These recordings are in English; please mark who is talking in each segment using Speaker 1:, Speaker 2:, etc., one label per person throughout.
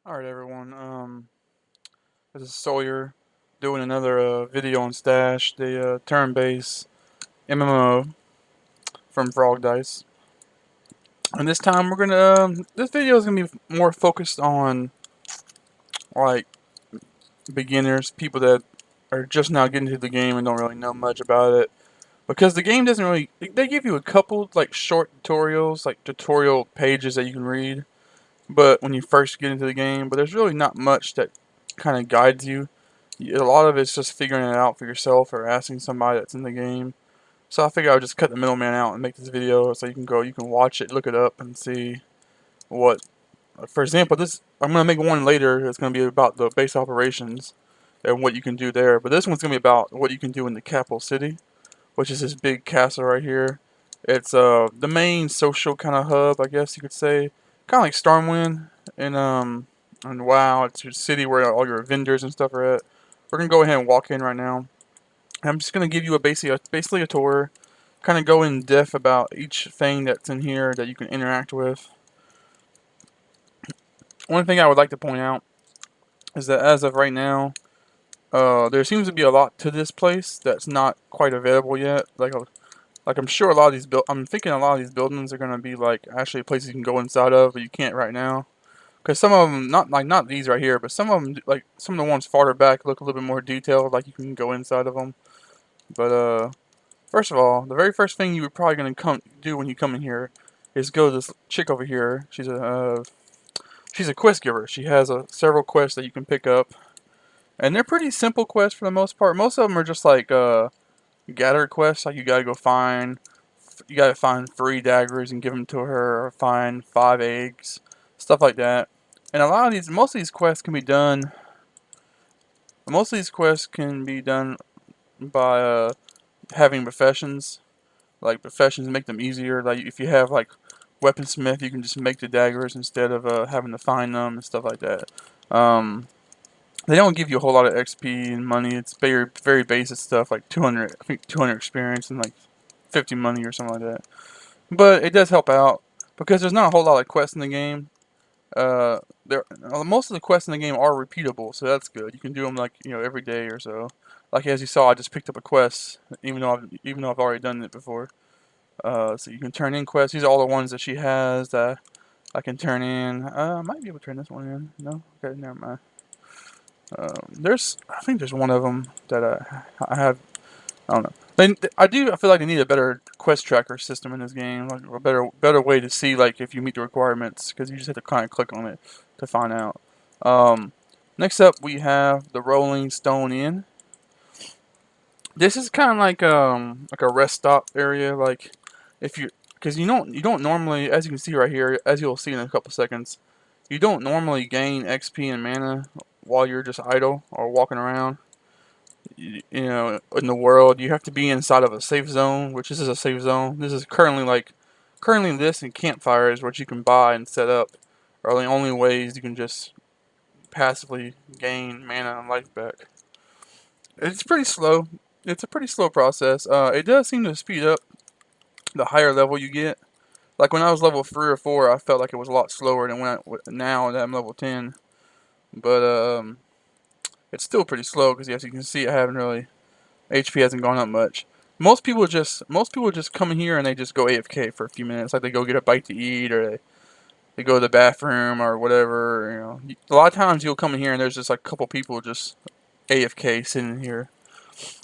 Speaker 1: Alright everyone, this is Sawyer doing another video on Stash, the turn-based MMO from Frog Dice. And this time this video is gonna be more focused on like beginners, people that are just now getting into the game and don't really know much about it. Because the game doesn't really, they give you a couple like short tutorials, like tutorial pages that you can read, but when you first get into the game, but there's really not much that kind of guides you. A lot of it's just figuring it out for yourself or asking somebody that's in the game. So I figured I would just cut the middleman out and make this video so you can watch it, look it up, and see what. For example, this I'm gonna make one later. It's gonna be about the base operations and what you can do there. But this one's gonna be about what you can do in the capital city, which is this big castle right here. It's the main social kind of hub, I guess you could say, kind of like Stormwind and WoW. It's your city where all your vendors and stuff are at. We're gonna go ahead and walk in right now. I'm just gonna give you basically a tour, kind of go in depth about each thing that's in here that you can interact with. One thing I would like to point out is that as of right now, there seems to be a lot to this place that's not quite available yet. Like I'm sure a lot of these I'm thinking a lot of these buildings are gonna be like actually places you can go inside of, but you can't right now. Because some of them, not these right here, but some of them, like some of the ones farther back, look a little bit more detailed, like you can go inside of them. But first of all, the very first thing you were probably gonna come do when you come in here is go to this chick over here. She's a quest giver. She has several quests that you can pick up, and they're pretty simple quests for the most part. Most of them are just like gather quests, like you gotta find 3 daggers and give them to her, or find 5 eggs, stuff like that. And most of these quests can be done. Most of these quests can be done by having professions. Like professions make them easier. Like if you have like weaponsmith, you can just make the daggers instead of having to find them and stuff like that. Um, they don't give you a whole lot of XP and money. It's very basic stuff like 200, I think 200 experience and like 50 money or something like that. But it does help out because there's not a whole lot of quests in the game. There Most of the quests in the game are repeatable, so that's good. You can do them like every day or so. Like as you saw, I just picked up a quest, even though I've already done it before. So you can turn in quests. These are all the ones that she has that I can turn in. I might be able to turn this one in. No, okay, never mind. I think there's one of them that I have. I don't know. I feel like they need a better quest tracker system in this game, like a better way to see like if you meet the requirements, because you just have to kind of click on it to find out. Um, Next up we have the Rolling Stone Inn. This is kind of like a rest stop area, like if you because you don't normally, as you can see right here, as you'll see in a couple seconds, you don't normally gain XP and mana while you're just idle or walking around. In the world, you have to be inside of a safe zone, which this is a safe zone. This is currently this and campfires, which you can buy and set up, are the only ways you can just passively gain mana and life back. It's pretty slow. It's a pretty slow process. It does seem to speed up the higher level you get. Like when I was level 3 or 4, I felt like it was a lot slower than now that I'm level 10. But it's still pretty slow because as you can see, I haven't really HP hasn't gone up much. Most people just come in here and they just go AFK for a few minutes, like they go get a bite to eat or they go to the bathroom or whatever. A lot of times you'll come in here and there's just like a couple people just AFK sitting here.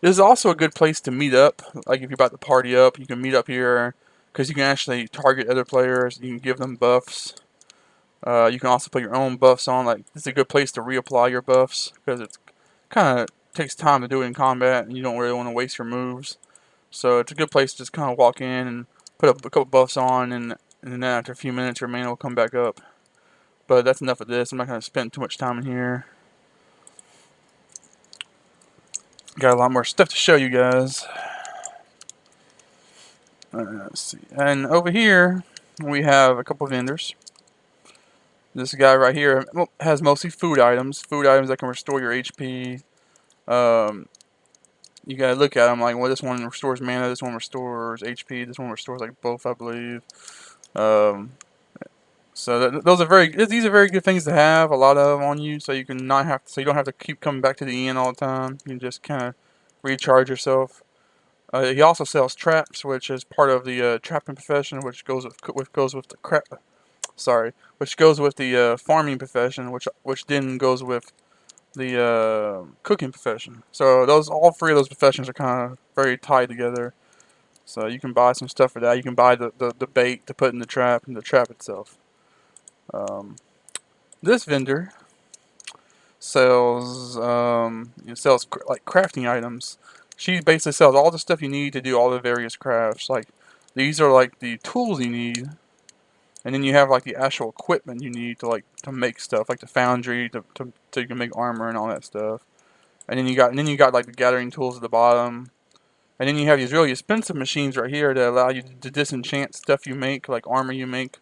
Speaker 1: This is also a good place to meet up. Like if you're about to party up, you can meet up here because you can actually target other players. You can give them buffs. You can also put your own buffs on. Like it's a good place to reapply your buffs because it's kind of takes time to do it in combat, and you don't really want to waste your moves. So it's a good place to just kind of walk in and put a couple buffs on, and then after a few minutes, your mana will come back up. But that's enough of this. I'm not going to spend too much time in here. Got a lot more stuff to show you guys. Let's see. And over here, we have a couple vendors. This guy right here has mostly food items. Food items that can restore your HP. You gotta look at them like, well, this one restores mana, this one restores HP, this one restores like both, I believe. Um, So those are these are very good things to have a lot of on you, so you can not have to, so you don't have to keep coming back to the inn all the time. You can just kind of recharge yourself. He also sells traps, which is part of the trapping profession, which goes with the which goes with the farming profession, which then goes with the cooking profession. So all three of those professions are kind of very tied together. So you can buy some stuff for that. You can buy the bait to put in the trap and the trap itself. Um, this vendor sells like crafting items. She basically sells all the stuff you need to do all the various crafts. Like these are like the tools you need, and then you have like the actual equipment you need to make stuff, like the foundry so you can make armor and all that stuff. And then you got like the gathering tools at the bottom. And then you have these really expensive machines right here that allow you to disenchant stuff you make, like armor you make.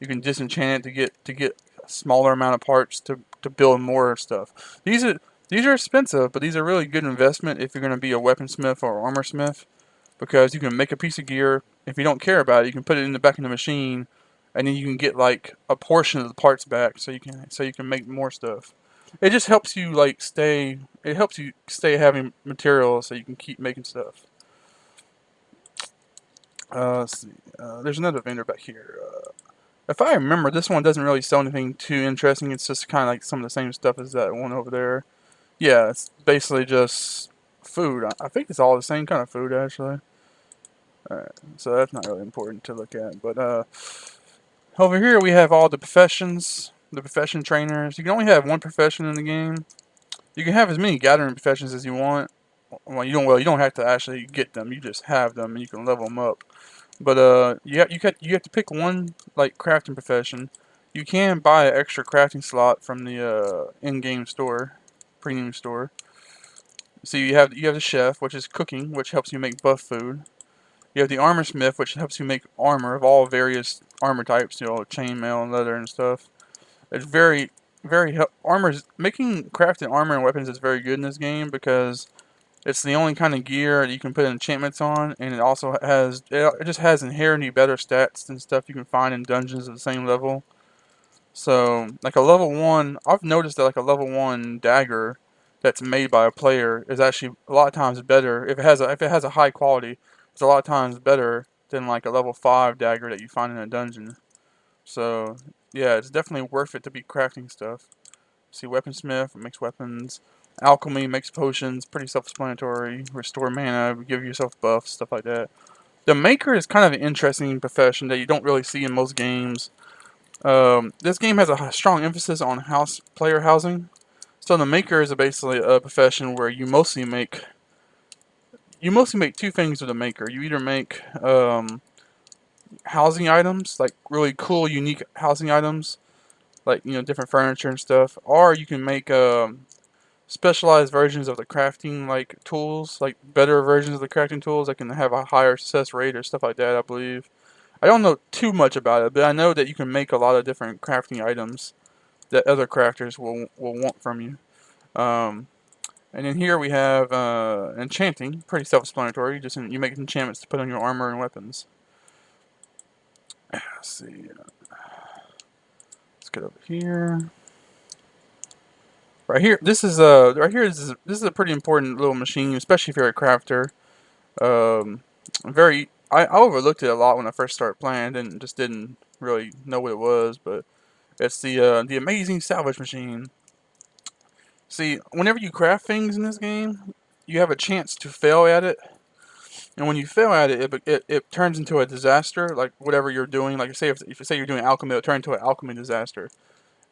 Speaker 1: You can disenchant it to get a smaller amount of parts to build more stuff. These are expensive, but these are really good investment if you're going to be a weaponsmith or armor smith, because you can make a piece of gear. If you don't care about it, you can put it in the back of the machine, and then you can get like a portion of the parts back, so you can make more stuff. It just helps you it helps you stay having materials so you can keep making stuff. Let's see. There's another vendor back here. If I remember, this one doesn't really sell anything too interesting. It's just kind of like some of the same stuff as that one over there. Yeah, it's basically just food. I think it's all the same kind of food, actually. Alright, so that's not really important to look at. But over here we have all the professions, the profession trainers. You can only have one profession in the game. You can have as many gathering professions as you want. Well, you don't have to actually get them. You just have them, and you can level them up. But you have to pick one like crafting profession. You can buy an extra crafting slot from the in-game store, premium store. So you have the chef, which is cooking, which helps you make buff food. You have the armor smith, which helps you make armor of all various armor types, chainmail and leather and stuff. It's armor's making crafting armor and weapons is very good in this game because it's the only kind of gear that you can put enchantments on, and it just has inherently better stats than stuff you can find in dungeons at the same level. So, like a level 1, I've noticed that like a level 1 dagger that's made by a player is actually a lot of times better if it has a high quality. It's a lot of times better than like a level 5 dagger that you find in a dungeon. So, yeah, it's definitely worth it to be crafting stuff. See, weaponsmith makes weapons. Alchemy makes potions, pretty self-explanatory. Restore mana, give yourself buffs, stuff like that. The maker is kind of an interesting profession that you don't really see in most games. This game has a strong emphasis on player housing. So the maker is basically a profession where you mostly make two things with a maker. You either make housing items, like really cool, unique housing items, like different furniture and stuff, or you can make specialized versions of the crafting like tools, like better versions of the crafting tools that can have a higher success rate or stuff like that, I believe. I don't know too much about it, but I know that you can make a lot of different crafting items that other crafters will want from you. And then here we have enchanting, pretty self-explanatory. You make enchantments to put on your armor and weapons. Let's see. Let's get over here. Right here, this is a pretty important little machine, especially if you're a crafter. I overlooked it a lot when I first started playing, and just didn't really know what it was. But it's the amazing salvage machine. See, whenever you craft things in this game, you have a chance to fail at it, and when you fail at it, it turns into a disaster. Like whatever you're doing, like if you say you're doing alchemy, it'll turn into an alchemy disaster.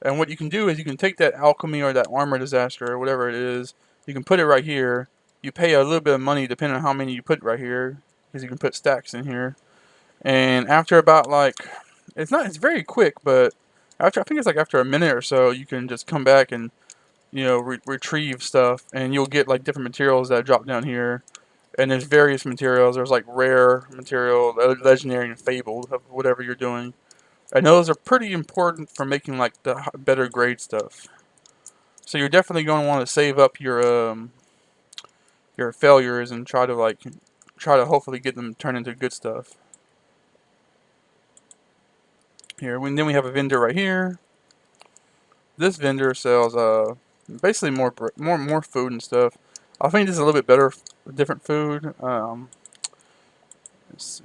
Speaker 1: And what you can do is you can take that alchemy or that armor disaster or whatever it is, you can put it right here. You pay a little bit of money depending on how many you put right here, because you can put stacks in here. And after about like, it's very quick, but I think it's like after a minute or so, you can just come back and retrieve stuff, and you'll get like different materials that drop down here. And there's various materials. There's like rare material, legendary, and fabled of whatever you're doing. And those are pretty important for making like the better grade stuff. So you're definitely going to want to save up your failures and try to hopefully get them turned into good stuff. here. And then we have a vendor right here. This vendor sells basically more food and stuff. I think this is a little bit better, different food. Let's see.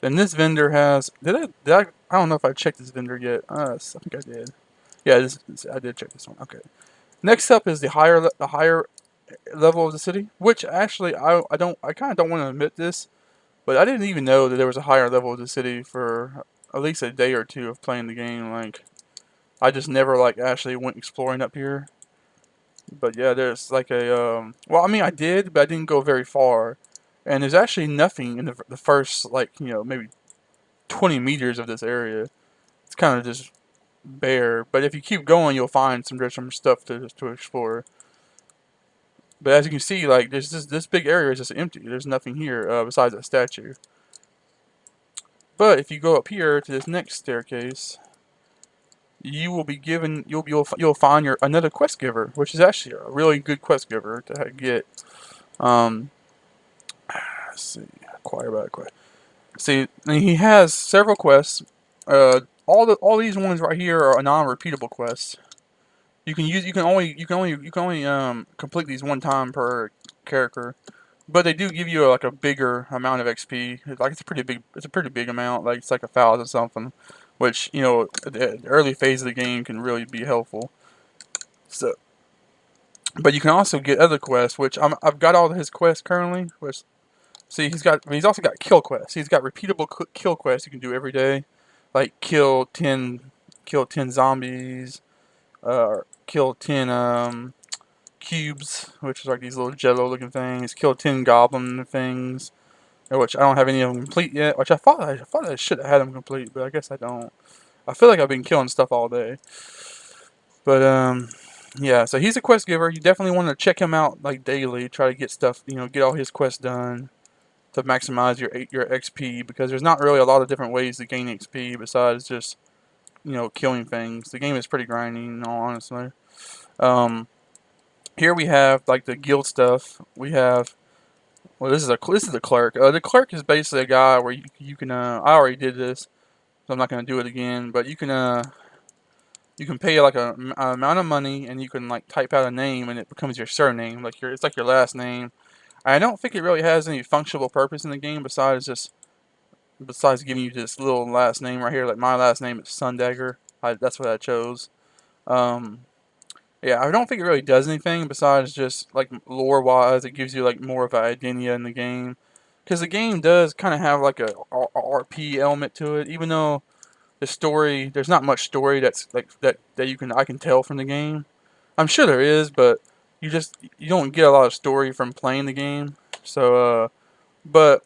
Speaker 1: Then this vendor has. I don't know if I checked this vendor yet. I think I did. Yeah, I did check this one. Okay. Next up is the higher level of the city, which actually I kind of don't want to admit this, but I didn't even know that there was a higher level of the city for at least a day or two of playing the game. Like, I just never like actually went exploring up here. But yeah, there's like well, I mean, I did, but I didn't go very far. And there's actually nothing in the first, like, maybe 20 meters of this area. It's kind of just bare. But if you keep going, you'll find some stuff to explore. But as you can see, like, there's this big area is just empty. There's nothing here besides that statue. But if you go up here to this next staircase, you will be given you'll find another quest giver, which is actually a really good quest giver to get. Let's see, acquire by quest. See, and he has several quests. All these ones right here are non-repeatable quests. You can only complete these one time per character, but they do give you like a bigger amount of XP. Like, it's a pretty big amount. Like, it's like 1,000 something, which at the early phase of the game can really be helpful. So, but you can also get other quests, which I've got all of his quests currently. Which, see, he's also got kill quests. He's got repeatable kill quests you can do every day, like kill 10 zombies, kill 10 cubes, which is like these little jello looking things. Kill 10 goblin things, which I don't have any of them complete yet. Which I thought I should have had them complete, but I guess I don't. I feel like I've been killing stuff all day. But yeah. So he's a quest giver. You definitely want to check him out like daily. Try to get stuff. Get all his quests done to maximize your XP, because there's not really a lot of different ways to gain XP besides just killing things. The game is pretty grindy, in all honesty. Here we have like the guild stuff. We have, well, this is a clerk. The clerk is basically a guy where you can I already did this, so I'm not gonna do it again. But you can pay like an amount of money, and you can like type out a name, and it becomes your surname. Like, it's like your last name. I don't think it really has any functional purpose in the game besides giving you this little last name right here. Like, my last name is Sundagger. That's what I chose. Yeah, I don't think it really does anything besides just like lore-wise. It gives you like more of an idea in the game, because the game does kind of have like a RP element to it. Even though there's not much story that's like that I can tell from the game. I'm sure there is, but you don't get a lot of story from playing the game. So, but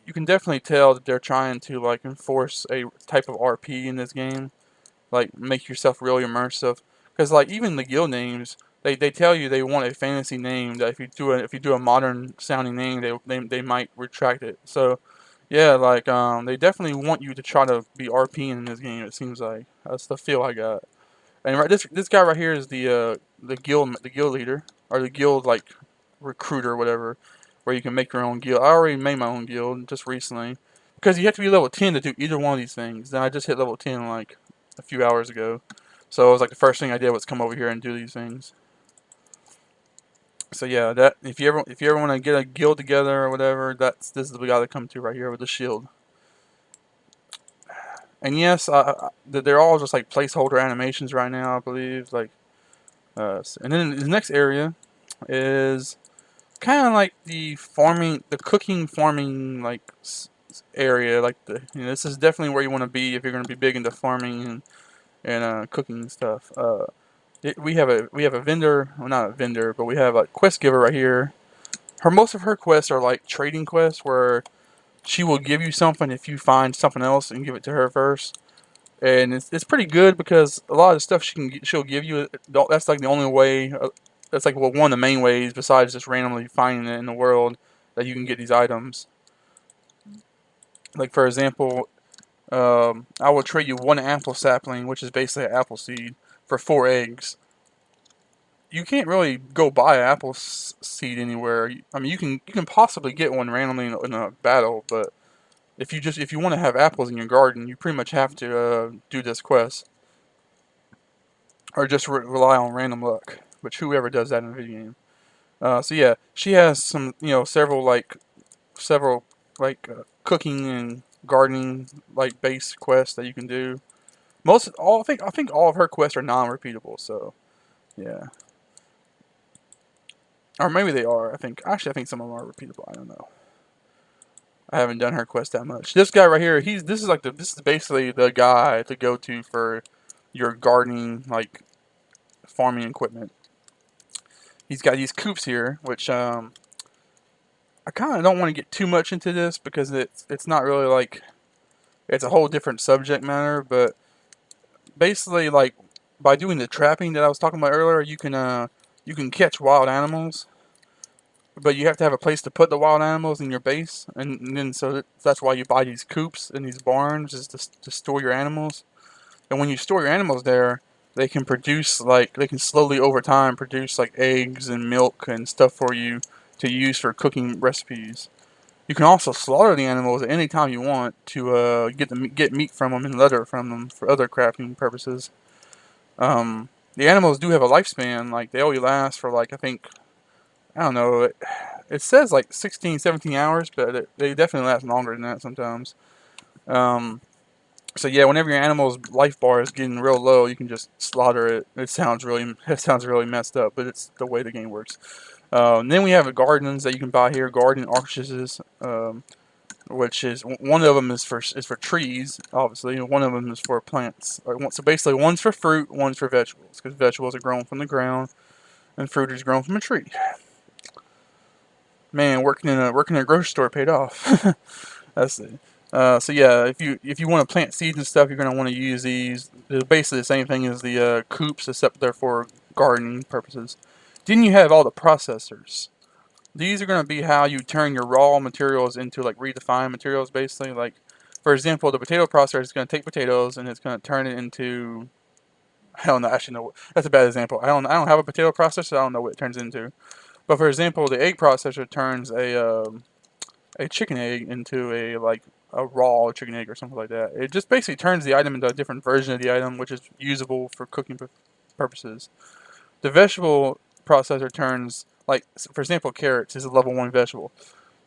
Speaker 1: you can definitely tell that they're trying to like enforce a type of RP in this game, like make yourself really immersive. Because like even the guild names, they tell you they want a fantasy name, that if you do a modern sounding name, they might retract it. So yeah, like they definitely want you to try to be RPing in this game. It seems like that's the feel I got. And this guy right here is the guild leader, or the guild like recruiter or whatever, where you can make your own guild. I already made my own guild just recently, because you have to be level 10 to do either one of these things. Then I just hit level 10 like a few hours ago, so it was like the first thing I did was come over here and do these things. So yeah, that if you ever want to get a guild together or whatever, this is the guy to come to right here with the shield. And yes, they're all just like placeholder animations right now, I believe. Like, and then the next area is kind of like the cooking farming like area. Like this is definitely where you want to be if you're going to be big into farming and cooking and stuff. We have a vendor, well, not a vendor, but we have a quest giver right here. Most of her quests are like trading quests where she will give you something if you find something else and give it to her first. And it's pretty good, because a lot of the stuff she'll give you, that's like the only way. That's like, well, one of the main ways besides just randomly finding it in the world that you can get these items. Like, for example, I will trade you one apple sapling, which is basically an apple seed, for 4 eggs. You can't really go buy an apple seed anywhere. I mean, you can possibly get one randomly in a battle, but if you want to have apples in your garden, you pretty much have to do this quest, or just rely on random luck. Which whoever does that in the video game. So yeah, she has some, several cooking and gardening like base quests that you can do. Most all I think all of her quests are non-repeatable. So yeah, or maybe they are. I think some of them are repeatable. I don't know. I haven't done her quest that much. This guy right here, this is basically the guy to go to for your gardening farming equipment. He's got these coops here, which I kind of don't want to get too much into this because it's not really it's a whole different subject matter. But basically, by doing the trapping that I was talking about earlier, you can catch wild animals, but you have to have a place to put the wild animals in your base, and then that's why you buy these coops and these barns is to store your animals. And when you store your animals there, they can produce they can slowly over time produce eggs and milk and stuff for you to use for cooking recipes. You can also slaughter the animals at any time you want to get meat from them and leather from them for other crafting purposes. The animals do have a lifespan. They only last for I think, I don't know. It says 16, 17 hours, but they definitely last longer than that sometimes. So yeah, whenever your animal's life bar is getting real low, you can just slaughter it. It sounds really messed up, but it's the way the game works. And then we have gardens that you can buy here, garden orchards, which is one of them is for trees, obviously, and one of them is for plants. So basically, one's for fruit, one's for vegetables, because vegetables are grown from the ground, and fruit is grown from a tree. Man, working in a grocery store paid off. That's it. So yeah, if you want to plant seeds and stuff, you're gonna want to use these. They're basically the same thing as the coops, except they're for gardening purposes. Then you have all the processors. These are gonna be how you turn your raw materials into redefined materials, basically. For example, the potato processor is gonna take potatoes and it's gonna turn it into. I don't know. Actually, no. That's a bad example. I don't have a potato processor. So I don't know what it turns into. But for example, the egg processor turns a chicken egg into a raw chicken egg or something like that. It just basically turns the item into a different version of the item, which is usable for cooking purposes. The vegetable processor turns, for example, carrots is a level 1 vegetable.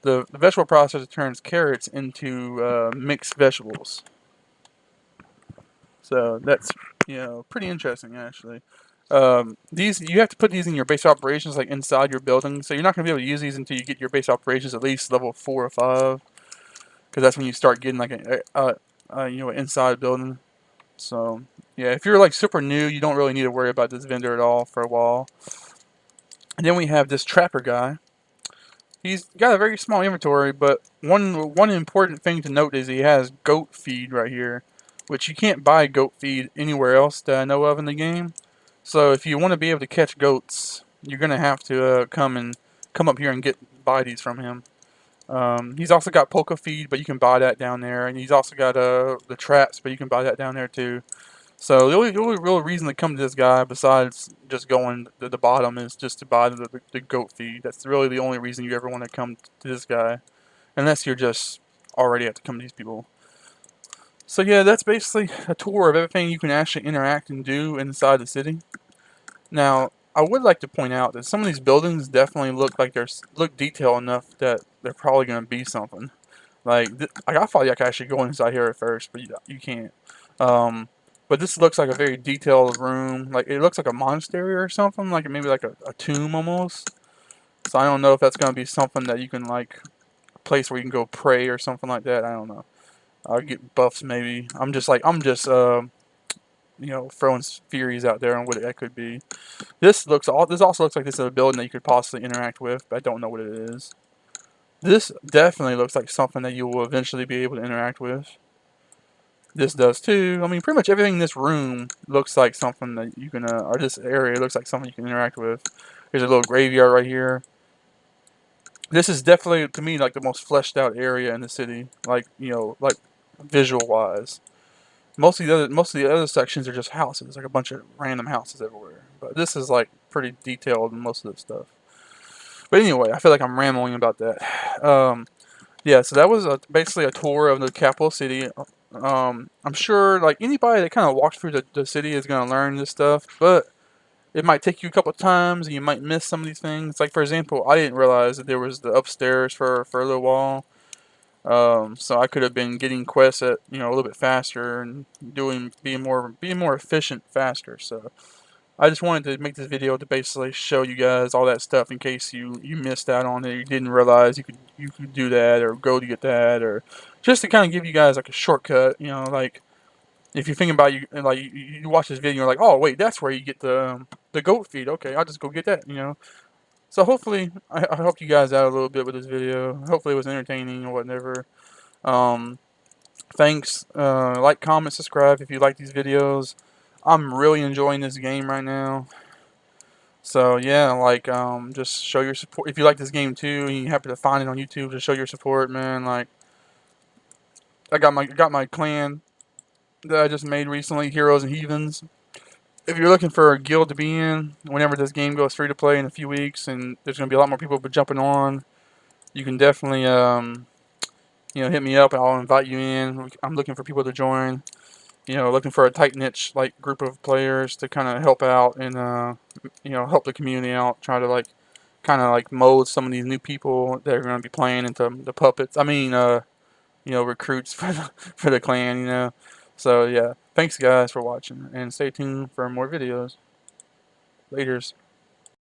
Speaker 1: The vegetable processor turns carrots into mixed vegetables. So that's pretty interesting actually. These you have to put these in your base operations inside your building, so you're not gonna be able to use these until you get your base operations at least level 4 or 5, because that's when you start getting an inside building. So yeah, if you're super new, you don't really need to worry about this vendor at all for a while. And then we have this trapper guy. He's got a very small inventory, but one important thing to note is he has goat feed right here, which you can't buy goat feed anywhere else that I know of in the game. So if you want to be able to catch goats, you're gonna have to come up here and buy these from him. He's also got polka feed, but you can buy that down there, and he's also got the traps, but you can buy that down there too. So the only real reason to come to this guy, besides just going to the bottom, is just to buy the goat feed. That's really the only reason you ever want to come to this guy, unless you're just already have to come to these people. So yeah, that's basically a tour of everything you can actually interact and do inside the city. Now, I would like to point out that some of these buildings definitely look detailed enough that they're probably going to be something. I thought you could actually go inside here at first, but you can't. But this looks like a very detailed room. It looks like a monastery or something, maybe a tomb almost. So I don't know if that's going to be something that you can a place where you can go pray or something like that. I don't know. I'll get buffs maybe. I'm just throwing theories out there on what that could be. This also looks like this is a building that you could possibly interact with, but I don't know what it is. This definitely looks like something that you will eventually be able to interact with. This does too. I mean, pretty much everything in this room looks like something that you can, or this area looks like something you can interact with. There's a little graveyard right here. This is definitely, to me, the most fleshed out area in the city, visual wise. Most of the other sections are just houses, a bunch of random houses everywhere. But this is pretty detailed in most of this stuff. But anyway, I feel like I'm rambling about that. yeah, so that was basically a tour of the capital city. I'm sure like anybody that kind of walks through the city is gonna learn this stuff, but it might take you a couple of times, and you might miss some of these things. Like for example, I didn't realize that there was the upstairs for a little while. So I could have been getting quests at a little bit faster and being more efficient faster. So I just wanted to make this video to basically show you guys all that stuff in case you missed out on it, you didn't realize you could do that or go to get that, or just to kind of give you guys like a shortcut. Like if you think about you watch this video, and you're like, oh wait, that's where you get the goat feed. Okay, I'll just go get that. So hopefully I helped you guys out a little bit with this video. Hopefully it was entertaining or whatever. Um, Thanks. Like, comment, subscribe if you like these videos. I'm really enjoying this game right now. So yeah, like just show your support if you like this game too, and you happen to find it on YouTube. Just show your support, man. Like I got my clan that I just made recently, Heroes and Heathens. If you're looking for a guild to be in, whenever this game goes free to play in a few weeks, and there's gonna be a lot more people jumping on, you can definitely hit me up and I'll invite you in. I'm looking for people to join. Looking for a tight niche like group of players to kind of help out and help the community out. Try to like kind of like mold some of these new people that are going to be playing into the puppets. I mean, recruits for the clan. So yeah, thanks guys for watching and stay tuned for more videos. Laters.